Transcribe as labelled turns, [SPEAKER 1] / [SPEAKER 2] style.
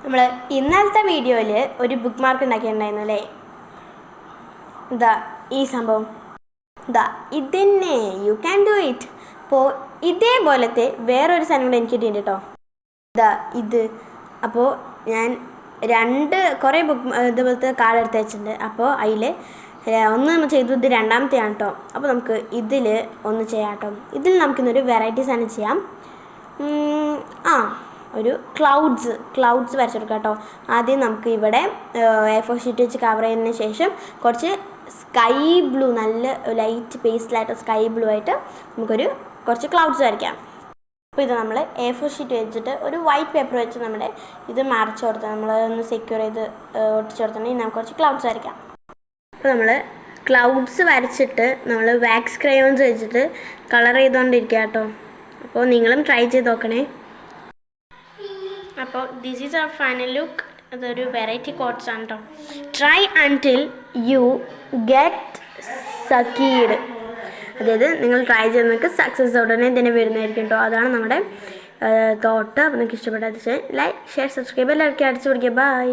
[SPEAKER 1] നമ്മൾ ഇന്നലത്തെ വീഡിയോയിൽ ഒരു ബുക്ക് മാർക്ക് ഉണ്ടാക്കിയിട്ടുണ്ടായിരുന്നു അല്ലേ? ഇതാ ഈ സംഭവം, ഇതാ ഇതന്നെ, യു ക്യാൻ ഡു ഇറ്റ്. അപ്പോൾ ഇതേപോലത്തെ വേറൊരു സാധനം കൂടെ എനിക്ക് കിട്ടിയിട്ടുണ്ട് കേട്ടോ. ഇതാ ഇത്. അപ്പോൾ ഞാൻ കുറേ ബുക്ക് ഇതുപോലത്തെ കാർഡ് എടുത്ത് വെച്ചിട്ടുണ്ട്. അപ്പോൾ അതിൽ ഒന്ന് നമ്മൾ ചെയ്തു, ഇത് രണ്ടാമത്തെയാണ് കേട്ടോ. അപ്പോൾ നമുക്ക് ഇതിൽ ഒന്ന് ചെയ്യാം കേട്ടോ. ഇതിൽ നമുക്കിന്നൊരു വെറൈറ്റി സാധനം ചെയ്യാം. ഒരു ക്ലൗഡ്സ് വരച്ചെടുക്കാം കേട്ടോ. ആദ്യം നമുക്ക് ഇവിടെ A4 ഷീറ്റ് വെച്ച് കവർ ചെയ്തതിന് ശേഷം കുറച്ച് സ്കൈ ബ്ലൂ, നല്ല ലൈറ്റ് പേസ്റ്റിലായിട്ട് സ്കൈ ബ്ലൂ ആയിട്ട് കുറച്ച് ക്ലൗഡ്സ് വരയ്ക്കാം. അപ്പോൾ ഇത് നമ്മൾ A4 ഷീറ്റ് വെച്ചിട്ട് ഒരു വൈറ്റ് പേപ്പർ വെച്ച് നമ്മുടെ ഇത് മറച്ചു കൊടുത്താൽ നമ്മൾ ഒന്ന് സെക്യൂർ ചെയ്ത് ഒട്ടിച്ചു കൊടുത്തിട്ടുണ്ടെങ്കിൽ നമുക്ക് കുറച്ച് ക്ലൗഡ്സ് വരയ്ക്കാം. അപ്പോൾ നമ്മൾ ക്ലൗഡ്സ് വരച്ചിട്ട് നമ്മൾ വാക്സ് ക്രയോൺസ് വെച്ചിട്ട് കളർ ചെയ്തുകൊണ്ടിരിക്കുക കേട്ടോ. അപ്പോൾ നിങ്ങളും ട്രൈ ചെയ്ത് നോക്കണേ. അപ്പോൾ this is our final look. അതൊരു വെറൈറ്റി കോട്ട്സ് ആണ് കേട്ടോ. Try until you get succeed. അതായത് നിങ്ങൾ ട്രൈ ചെയ്ത് നിങ്ങൾക്ക് സക്സസ് ഉടനെ തന്നെ വരുന്നതായിരിക്കും കേട്ടോ. അതാണ് നമ്മുടെ തോട്ട്. അപ്പോൾ നിങ്ങൾക്ക് ഇഷ്ടപ്പെട്ടത് ലൈക്ക്, ഷെയർ, സബ്സ്ക്രൈബ് എല്ലാവർക്കും അടിച്ചു പിടിക്കുക. ബൈ.